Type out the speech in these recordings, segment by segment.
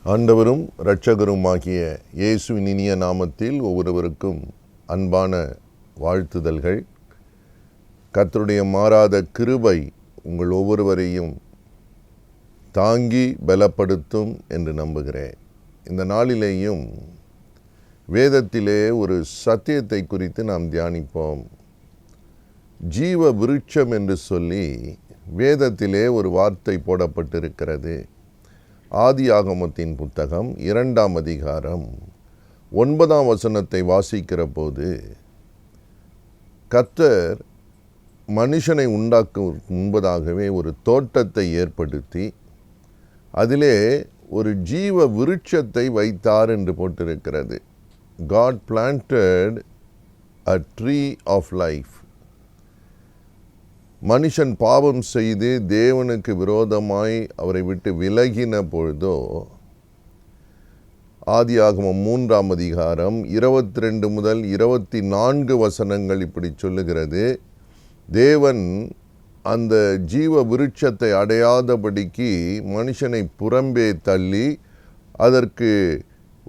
ஆண்டவரும் இரட்சகருமாகிய இயேசுவின் இனிய நாமத்தில் ஒவ்வொருவருக்கும் அன்பான வாழ்த்துதல்கள். கர்த்தருடைய மாறாத கிருபை உங்கள் ஒவ்வொருவரையும் தாங்கி பலப்படுத்தும் என்று நம்புகிறேன். இந்த நாளிலேயும் வேதத்திலே ஒரு சத்தியத்தை குறித்து நாம் தியானிப்போம். ஜீவ விருட்சம் என்று சொல்லி வேதத்திலே ஒரு வார்த்தை போடப்பட்டிருக்கிறது. ஆதியாகமத்தின் புத்தகம் 2ஆம் அதிகாரம் 9ஆம் வசனத்தை வாசிக்கிற போது, கர்த்தர் மனுஷனை உண்டாக்கும் முன்பதாகவே ஒரு தோட்டத்தை ஏற்படுத்தி அதிலே ஒரு ஜீவ விருட்சத்தை வைத்தார் என்று போட்டிருக்கிறது. God planted a tree of life. மனுஷன் பாவம் செய்து தேவனுக்கு விரோதமாய் அவரை விட்டு விலகின பொழுதோ, ஆதியாகமம் 3ஆம் அதிகாரம் 22 முதல் 24 வசனங்கள் இப்படி சொல்லுகிறது. தேவன் அந்த ஜீவ விருட்சத்தை அடையாதபடிக்கு மனுஷனை புறம்பே தள்ளி அதற்கு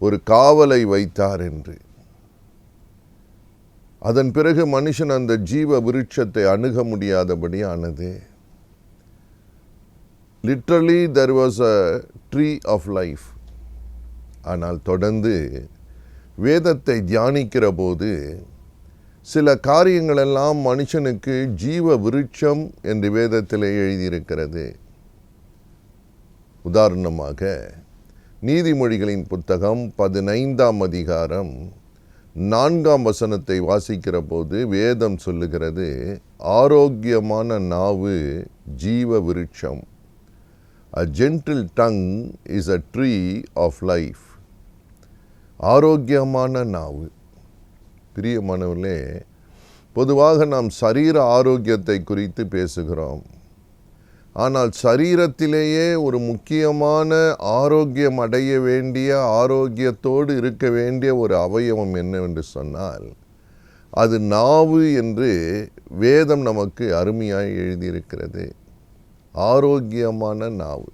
ஒரு காவலை வைத்தார் என்று. அதன் பிறகு மனுஷன் அந்த ஜீவ விருட்சத்தை அணுக முடியாதபடி ஆனது. Literally there was a tree of life. ஆனால் தொடர்ந்து வேதத்தை தியானிக்கிற போது சில காரியங்களெல்லாம் மனுஷனுக்கு ஜீவ விருட்சம் என்று வேதத்திலே எழுதியிருக்கிறது. உதாரணமாக நீதிமொழிகளின் புத்தகம் 15ஆம் அதிகாரம் 4ஆம் வசனத்தை வாசிக்கிற போது வேதம் சொல்லுகிறது, ஆரோக்கியமான நாவு ஜீவ விருட்சம். A gentle tongue is a tree of life. ஆரோக்கியமான நாவு. பிரியமானவர்களே, பொதுவாக நாம் சரீர ஆரோக்கியத்தை குறித்து பேசுகிறோம். ஆனால் சரீரத்திலேயே ஒரு முக்கியமான ஆரோக்கியம் அடைய வேண்டிய, ஆரோக்கியத்தோடு இருக்க வேண்டிய ஒரு அவயவம் என்னவென்று சொன்னால் அது நாவு என்று வேதம் நமக்கு அருமையாய் எழுதியிருக்கிறது. ஆரோக்கியமான நாவு.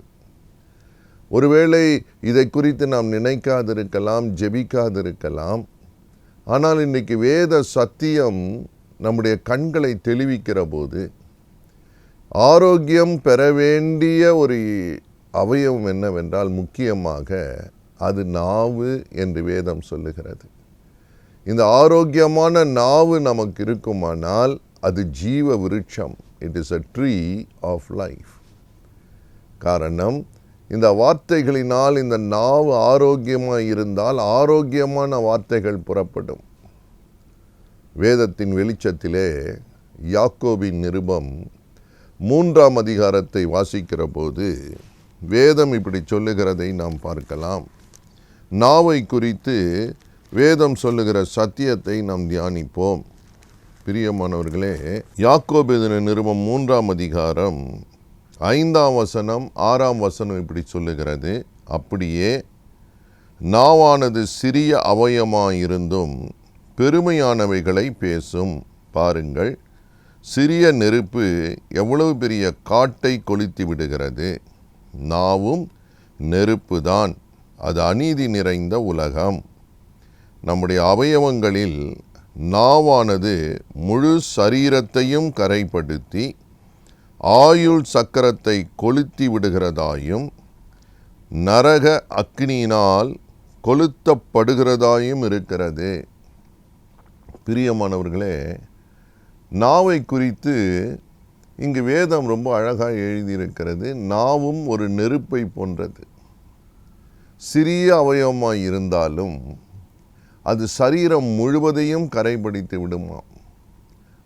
ஒருவேளை இதை குறித்து நாம் நினைக்காதிருக்கலாம், ஜெபிக்காதிருக்கலாம். ஆனால் இன்றைக்கு வேத சத்தியம் நம்முடைய கண்களை தெளிவிக்கிற போது ஆரோக்கியம் பெற வேண்டிய ஒரு அவயவம் என்னவென்றால் முக்கியமாக அது நாவு என்று வேதம் சொல்லுகிறது. இந்த ஆரோக்கியமான நாவு நமக்கு இருக்குமானால் அது ஜீவ விருட்சம். It is a tree of life. காரணம், இந்த வார்த்தைகளினால் இந்த நாவு ஆரோக்கியமாக இருந்தால் ஆரோக்கியமான வார்த்தைகள் புறப்படும். வேதத்தின் வெளிச்சத்திலே யாக்கோபின் நிருபம் 3ஆம் அதிகாரத்தை வாசிக்கிற போது வேதம் இப்படி சொல்லுகிறதை நாம் பார்க்கலாம். நாவை குறித்து வேதம் சொல்லுகிற சத்தியத்தை நாம் தியானிப்போம். பிரியமானவர்களே, யாக்கோபு நிருபம் 3ஆம் அதிகாரம் 5ஆம் வசனம் 6ஆம் வசனம் இப்படி சொல்லுகிறது, அப்படியே நாவானது சிறிய அவயமாயிருந்தும் பெருமையானவைகளை பேசும். பாருங்கள், சிறிய நெருப்பு எவ்வளவு பெரிய காட்டை கொளுத்தி விடுகிறது. நாவும் நெருப்பு தான், அது அநீதி நிறைந்த உலகம். நம்முடைய அவயவங்களில் நாவானது முழு சரீரத்தையும் கரைப்படுத்தி ஆயுள் சக்கரத்தை கொளுத்தி விடுகிறதாயும் நரக அக்னியினால் கொளுத்தப்படுகிறதாயும் இருக்கிறது. பிரியமானவர்களே, நாவை குறித்து இங்கு வேதம் ரொம்ப அழகாக எழுதியிருக்கிறது. நாவும் ஒரு நெருப்பை போன்றது. சிறிய அவயவமாய் இருந்தாலும் அது சரீரம் முழுவதையும் கரைப்படுத்தி விடுமாம்.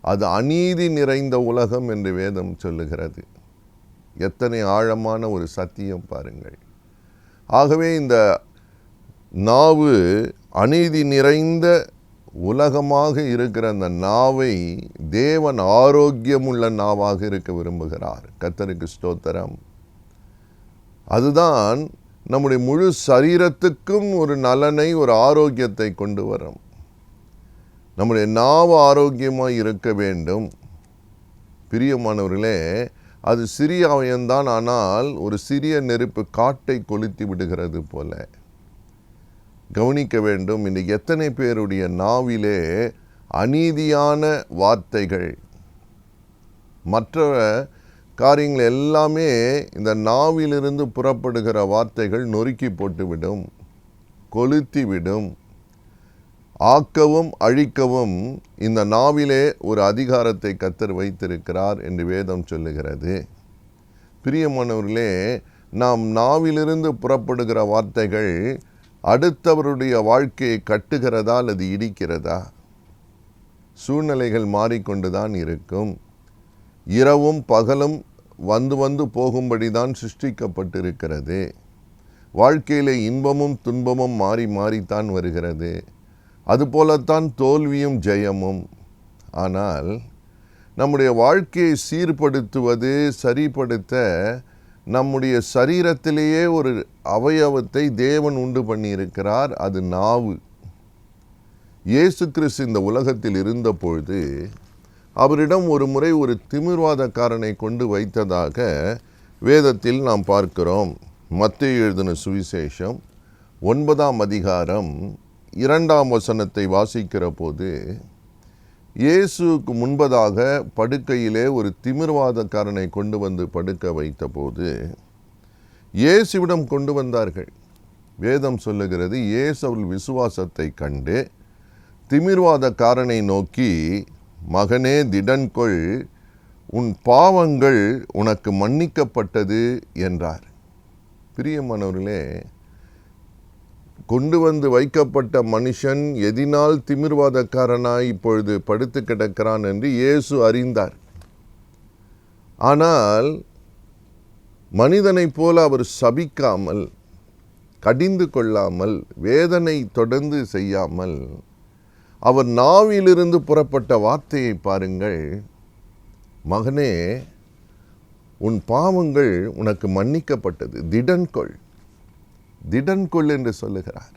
அது அநீதி நிறைந்த உலகம் என்று வேதம் சொல்லுகிறது. எத்தனை ஆழமான ஒரு சத்தியம் பாருங்கள். ஆகவே இந்த நாவு அநீதி நிறைந்த உலகமாக இருக்கிற அந்த நாவை தேவன் ஆரோக்கியமுள்ள நாவாக இருக்க விரும்புகிறார். கர்த்தருக்கு ஸ்தோத்திரம். அதுதான் நம்முடைய முழு சரீரத்துக்கும் ஒரு நலனை, ஒரு ஆரோக்கியத்தை கொண்டு வரும். நம்முடைய நாவு ஆரோக்கியமாக இருக்க வேண்டும். பிரியமானவர்களே, அது சிறிய அவயம்தான், ஆனால் ஒரு சிறிய நெருப்பு காட்டை கொளுத்தி விடுகிறது போல. கவனிக்க வேண்டும், இன்றைக்கு எத்தனை பேருடைய நாவிலே அநீதியான வார்த்தைகள், மற்ற காரியங்கள் எல்லாமே இந்த நாவிலிருந்து புறப்படுகிற வார்த்தைகள் நொறுக்கி போட்டுவிடும், கொளுத்திவிடும். ஆக்கவும் அழிக்கவும் இந்த நாவிலே ஒரு அதிகாரத்தை கர்த்தர் வைத்திருக்கிறார் என்று வேதம் சொல்லுகிறது. பிரியமானவர்களே, நாம் நாவிலிருந்து புறப்படுகிற வார்த்தைகள் அடுத்தவருடைய வாழ்க்கையை கட்டுகிறதா அல்லது இடிக்கிறதா? சூழ்நிலைகள் மாறிக்கொண்டுதான் இருக்கும். இரவும் பகலும் வந்து வந்து போகும்படி தான் சிருஷ்டிக்கப்பட்டிருக்கிறது. வாழ்க்கையில் இன்பமும் துன்பமும் மாறி மாறித்தான் வருகிறது. அதுபோலத்தான் தோல்வியும் ஜெயமும். ஆனால் நம்முடைய வாழ்க்கையை சீர்படுத்துவது, சரிப்படுத்த நம்முடைய சரீரத்திலேயே ஒரு அவயவத்தை தேவன் உண்டு பண்ணியிருக்கிறார். அது நாவு. இயேசு கிறிஸ்து இந்த உலகத்தில் இருந்த பொழுது அவரிடம் ஒரு முறை ஒரு திமிர்வாதக்காரனை கொண்டு வைத்ததாக வேதத்தில் நாம் பார்க்கிறோம். மத்தேயு எழுதின சுவிசேஷம் 9ஆம் அதிகாரம் 2ஆம் வசனத்தை வாசிக்கிற போது, இயேசுக்கு முன்பதாக படுக்கையிலே ஒரு திமிர்வாதக்காரனை கொண்டு வந்து படுக்க வைத்த போது இயேசுவிடம் கொண்டு வந்தார்கள். வேதம் சொல்லுகிறது, இயேசு அவர்கள் விசுவாசத்தை கண்டு திமிர்வாதக்காரனை நோக்கி, மகனே திடன்கொள், உன் பாவங்கள் உனக்கு மன்னிக்கப்பட்டது என்றார். பிரியமானவர்களே, கொண்டு வந்து வைக்கப்பட்ட மனுஷன் எதினால் திமிர்வாதக்காரனாய் இப்பொழுது படுத்து கிடக்கிறான் என்று இயேசு அறிந்தார். ஆனால் மனிதனைப் போல அவர் சபிக்காமல், கடிந்து கொள்ளாமல், வேதனை தொடர்ந்து செய்யாமல், அவர் நாவிலிருந்து புறப்பட்ட வார்த்தையை பாருங்கள். மகனே, உன் பாவங்கள் உனக்கு மன்னிக்கப்பட்டது, திடன்கொள், திடன்கொள் என்று சொல்லுகிறார்.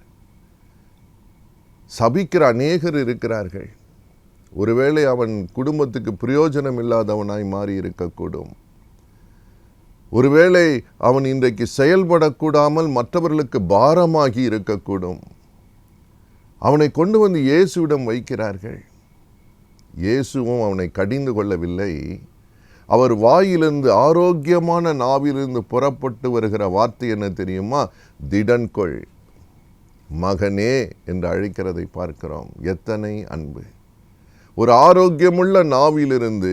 சபிக்கிற அநேகர் இருக்கிறார்கள். ஒருவேளை அவன் குடும்பத்துக்கு பிரயோஜனம் இல்லாதவனாய் மாறி இருக்கக்கூடும். ஒருவேளை அவன் இன்றைக்கு செயல்படக்கூடாமல் மற்றவர்களுக்கு பாரமாகி இருக்கக்கூடும். அவனை கொண்டு வந்து இயேசுவிடம் வைக்கிறார்கள். இயேசுவும் அவனை கடிந்து கொள்ளவில்லை. அவர் வாயிலிருந்து, ஆரோக்கியமான நாவிலிருந்து புறப்பட்டு வருகிற வார்த்தை என்ன தெரியுமா? திடன்கொள், மகனே என்று அழைக்கிறதை பார்க்கிறோம். எத்தனை அன்பு! ஒரு ஆரோக்கியமுள்ள நாவிலிருந்து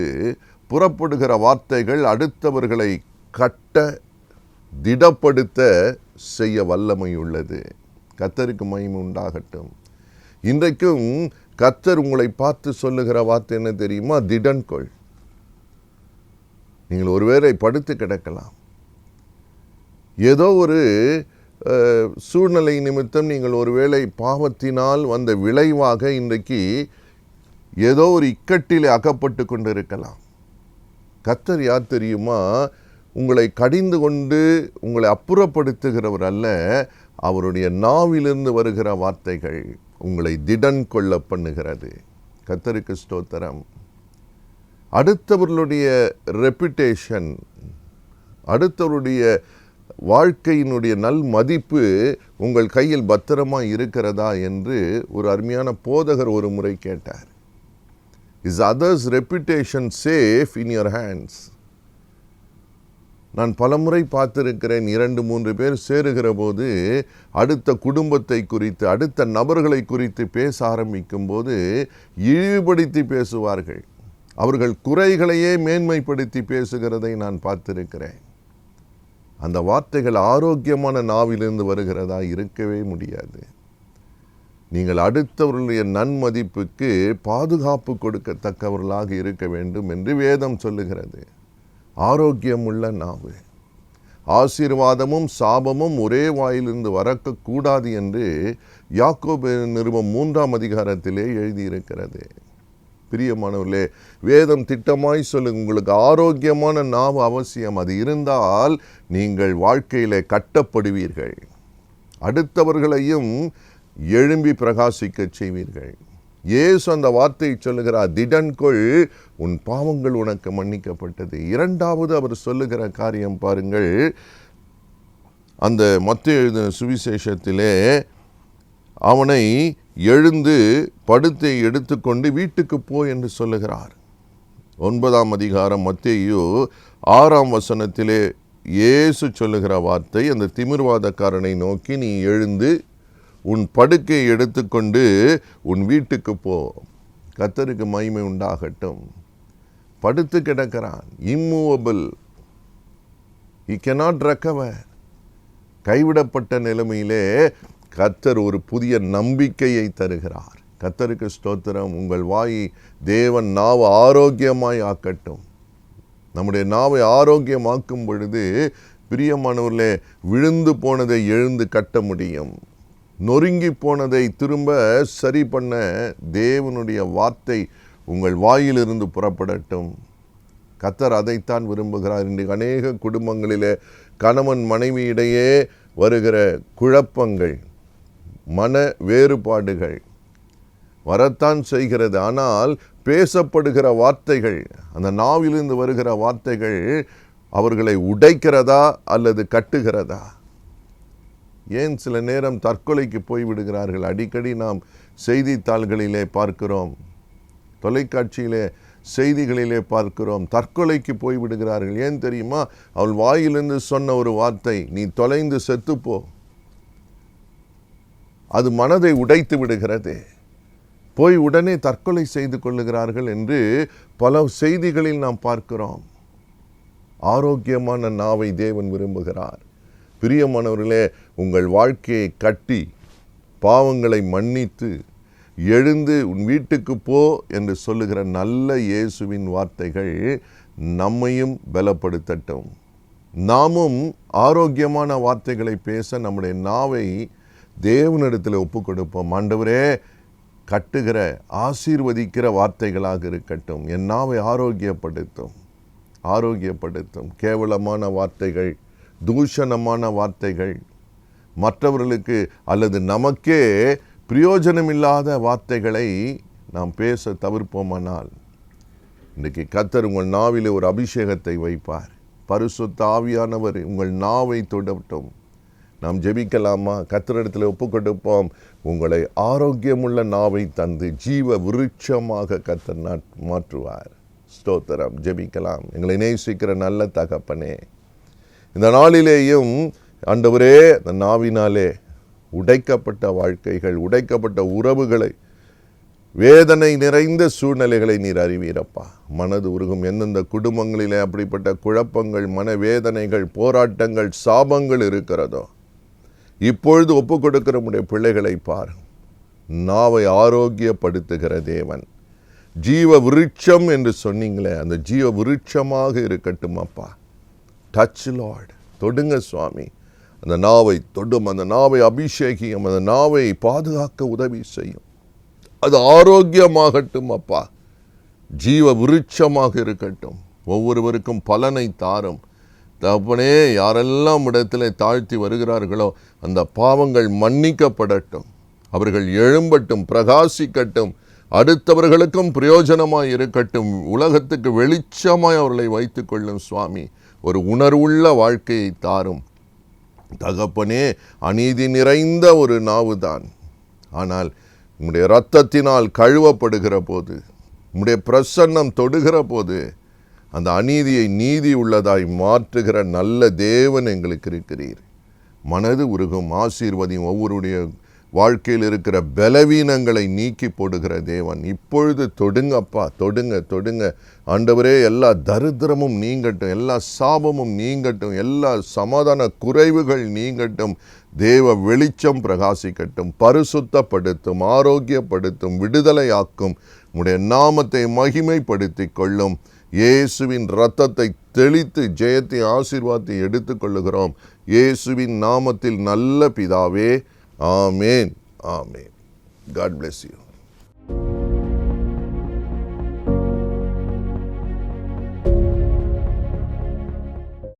புறப்படுகிற வார்த்தைகள் அடுத்தவர்களை கட்ட, திடப்படுத்த செய்ய வல்லமை உள்ளது. கர்த்தருக்கு மகிமை உண்டாகட்டும். இன்றைக்கும் கர்த்தர் உங்களை பார்த்து சொல்லுகிற வார்த்தை என்ன தெரியுமா? திடன்கொள். நீங்கள் ஒருவேளை படுத்து கிடக்கலாம். ஏதோ ஒரு சூழ்நிலை நிமித்தம் நீங்கள் ஒருவேளை பாவத்தினால் வந்த விளைவாக இன்றைக்கு ஏதோ ஒரு இக்கட்டிலே அகப்பட்டு கொண்டு இருக்கலாம். கர்த்தர் யார் தெரியுமா? உங்களை கடிந்து கொண்டு உங்களை அப்புறப்படுத்துகிறவர் அல்ல. அவருடைய நாவிலிருந்து வருகிற வார்த்தைகள் உங்களை திடன் கொள்ள பண்ணுகிறது. கர்த்தருக்கு ஸ்தோத்திரம். அடுத்தவர்களுடைய ரெப்புடேஷன், அடுத்தவருடைய வாழ்க்கையினுடைய நல் மதிப்பு உங்கள் கையில் பத்திரமாக இருக்கிறதா என்று ஒரு அருமையான போதகர் ஒரு முறை கேட்டார். Is others reputation safe in your hands? நான் பலமுறை பார்த்திருக்கிறேன். 2-3 பேர் சேருகிற போது அடுத்த குடும்பத்தை குறித்து, அடுத்த நபர்களை குறித்து பேச ஆரம்பிக்கும் போது இழிவுபடுத்தி பேசுவார்கள். அவர்கள் குறைகளையே மேன்மைப்படுத்தி பேசுகிறதை நான் பார்த்திருக்கிறேன். அந்த வார்த்தைகள் ஆரோக்கியமான நாவிலிருந்து வருகிறதா? இருக்கவே முடியாது. நீங்கள் அடுத்தவர்களுடைய நன்மதிப்புக்கு பாதுகாப்பு கொடுக்கத்தக்கவர்களாக இருக்க வேண்டும் என்று வேதம் சொல்லுகிறது. ஆரோக்கியமுள்ள நாவு. ஆசீர்வாதமும் சாபமும் ஒரே வாயிலிருந்து வரக்கூடாது என்று யாக்கோபு நிருபம் 3ஆம் அதிகாரத்திலே எழுதியிருக்கிறது. பிரியமானவர்களே, வேதம் திட்டமாய் சொல்லுங்க, உங்களுக்கு ஆரோக்கியமான நாவு அவசியம். அது இருந்தால் நீங்கள் வாழ்க்கையிலே கட்டப்படுவீர்கள். அடுத்தவர்களையும் எழும்பி பிரகாசிக்க செய்வீர்கள். இயேசு அந்த வார்த்தையை சொல்லுகிறார், திடன்கொள், உன் பாவங்கள் உனக்கு மன்னிக்கப்பட்டது. இரண்டாவது அவர் சொல்லுகிற காரியம் பாருங்கள், அந்த மத்தேயு எழுதின சுவிசேஷத்திலே அவனை எழுந்து படுத்தை எடுத்துக்கொண்டு வீட்டுக்கு போ என்று சொல்லுகிறார். 9ஆம் அதிகாரம் மத்தேயு 6ஆம் வசனத்திலே இயேசு சொல்லுகிற வார்த்தை, அந்த திமிர்வாதக்காரனை நோக்கி, நீ எழுந்து உன் படுக்கையை எடுத்துக்கொண்டு உன் வீட்டுக்கு போ. கர்த்தருக்கு மகிமை உண்டாகட்டும். படுத்து கிடக்கிறான், இம்மூவபிள், he cannot recover. கைவிடப்பட்ட நிலைமையிலே கர்த்தர் ஒரு புதிய நம்பிக்கையை தருகிறார். கர்த்தருக்கு ஸ்தோத்திரம். உங்கள் வாயை தேவன் நாவை ஆரோக்கியமாய் ஆக்கட்டும். நம்முடைய நாவை ஆரோக்கியமாக்கும் பொழுது பிரியமானவர்களே, விழுந்து போனதை எழுந்து கட்ட முடியும். நொறுங்கி போனதை திரும்ப சரி பண்ண தேவனுடைய வார்த்தை உங்கள் வாயிலிருந்து புறப்படட்டும். கர்த்தர் அதைத்தான் விரும்புகிறார். இன்றைக்கு அநேக குடும்பங்களிலே கணவன் மனைவியிடையே வருகிற குழப்பங்கள், மன வேறுபாடுகள் வரத்தான் செய்கிறது. ஆனால் பேசப்படுகிற வார்த்தைகள், அந்த நாவிலிருந்து வருகிற வார்த்தைகள் அவர்களை உடைக்கிறதா அல்லது கட்டுகிறதா? ஏன் சில நேரம் தற்கொலைக்கு போய்விடுகிறார்கள்? அடிக்கடி நாம் செய்தித்தாள்களிலே பார்க்கிறோம், தொலைக்காட்சியிலே செய்திகளிலே பார்க்கிறோம், தற்கொலைக்கு போய்விடுகிறார்கள். ஏன் தெரியுமா? அவள் வாயிலிருந்து சொன்ன ஒரு வார்த்தை, நீ தொலைந்து செத்துப்போ. அது மனதை உடைத்து விடுகிறது. போய் உடனே தற்கொலை செய்து கொள்ளுகிறார்கள் என்று பல செய்திகளில் நாம் பார்க்கிறோம். ஆரோக்கியமான நாவை தேவன் விரும்புகிறார். பிரியமானவர்களே, உங்கள் வாழ்க்கையை கட்டி பாவங்களை மன்னித்து எழுந்து உன் வீட்டுக்கு போ என்று சொல்லுகிற நல்ல இயேசுவின் வார்த்தைகள் நம்மையும் பலப்படுத்தட்டும். நாமும் ஆரோக்கியமான வார்த்தைகளை பேச நம்முடைய நாவை தேவனிடத்தில் ஒப்பு கொடுப்போம். ஆண்டவரே, கட்டுகிற ஆசீர்வதிக்கிற வார்த்தைகளாக இருக்கட்டும். என் நாவை ஆரோக்கியப்படுத்தும். கேவலமான வார்த்தைகள், தூஷணமான வார்த்தைகள், மற்றவர்களுக்கு அல்லது நமக்கே பிரயோஜனமில்லாத வார்த்தைகளை நாம் பேச தவிர்ப்போமானால் இன்றைக்கு கர்த்தர் உங்கள் நாவிலே ஒரு அபிஷேகத்தை வைப்பார். பரிசுத்த ஆவியானவர் உங்கள் நாவை தொடட்டும். நாம் ஜெபிக்கலாமா? கர்த்தரிடத்தில் ஒப்புக்கொடுப்போம். உங்களை ஆரோக்கியமுள்ள நாவை தந்து ஜீவ விருட்சமாக கர்த்தர் மாற்றுவார். ஸ்தோத்திரம். ஜெபிக்கலாம். எங்களை நேசிக்கிற நல்ல தகப்பனே, இந்த நாளிலேயும் ஆண்டவரே, இந்த நாவினாலே உடைக்கப்பட்ட வாழ்க்கைகள், உடைக்கப்பட்ட உறவுகளை, வேதனை நிறைந்த சூழ்நிலைகளை நீர் அறிவீரப்பா. மனது உருகும் எந்தெந்த குடும்பங்களிலே அப்படிப்பட்ட குழப்பங்கள், மனவேதனைகள், போராட்டங்கள், சாபங்கள் இருக்கிறதோ இப்பொழுது ஒப்பு கொடுக்கிற உடைய பிள்ளைகளை பார். நாவை ஆரோக்கியப்படுத்துகிற தேவன், ஜீவ விருட்சம் என்று சொன்னீங்களே, அந்த ஜீவ விருட்சமாக இருக்கட்டும் அப்பா. டச் லார்ட், தொடுங்க சுவாமி. அந்த நாவை தொடும், அந்த நாவை அபிஷேகியும், அந்த நாவை பாதுகாக்க உதவி செய்யும். அது ஆரோக்கியமாகட்டும் அப்பா. ஜீவ விருட்சமாக இருக்கட்டும். ஒவ்வொருவருக்கும் பலனை தாரும் தகப்பனே. யாரெல்லாம் இடத்திலே தாழ்த்தி வருகிறார்களோ அந்த பாவங்கள் மன்னிக்கப்படட்டும். அவர்கள் எழும்பட்டும், பிரகாசிக்கட்டும், அடுத்தவர்களுக்கும் பிரயோஜனமாய் இருக்கட்டும். உலகத்துக்கு வெளிச்சமாய் அவர்களை வைத்துக் கொள்ளும் சுவாமி. ஒரு உணர்வுள்ள வாழ்க்கையை தாரும் தகப்பனே. அநீதி நிறைந்த ஒரு நாவுதான், ஆனால் உம்முடைய இரத்தத்தினால் கழுவப்படுகிற போது, உம்முடைய பிரசன்னம் தொடுகிற போது அந்த அநீதியை நீதி உள்ளதாய் மாற்றுகிற நல்ல தேவன் எங்களுக்கு இருக்கிறீர். மனது உருகும் ஆசீர்வதியும். ஒவ்வொருடைய வாழ்க்கையில் இருக்கிற பலவீனங்களை நீக்கி போடுகிற தேவன் இப்பொழுது தொடுங்கப்பா. தொடுங்க ஆண்டவரே. எல்லா தரித்திரமும் நீங்கட்டும், எல்லா சாபமும் நீங்கட்டும், எல்லா சமாதான குறைவுகள் நீங்கட்டும். தேவ வெளிச்சம் பிரகாசிக்கட்டும், பரிசுத்தப்படுத்தும், ஆரோக்கியப்படுத்தும், விடுதலையாக்கும். உம்முடைய நாமத்தை மகிமைப்படுத்தி கொள்ளும். இயேசுவின் இரத்தத்தை தெளித்து ஜெயத்தை ஆசீர்வாதத்தை எடுத்துக்கொள்ளுகிறோம். இயேசுவின் நாமத்தில் நல்ல பிதாவே. ஆமேன். God bless you.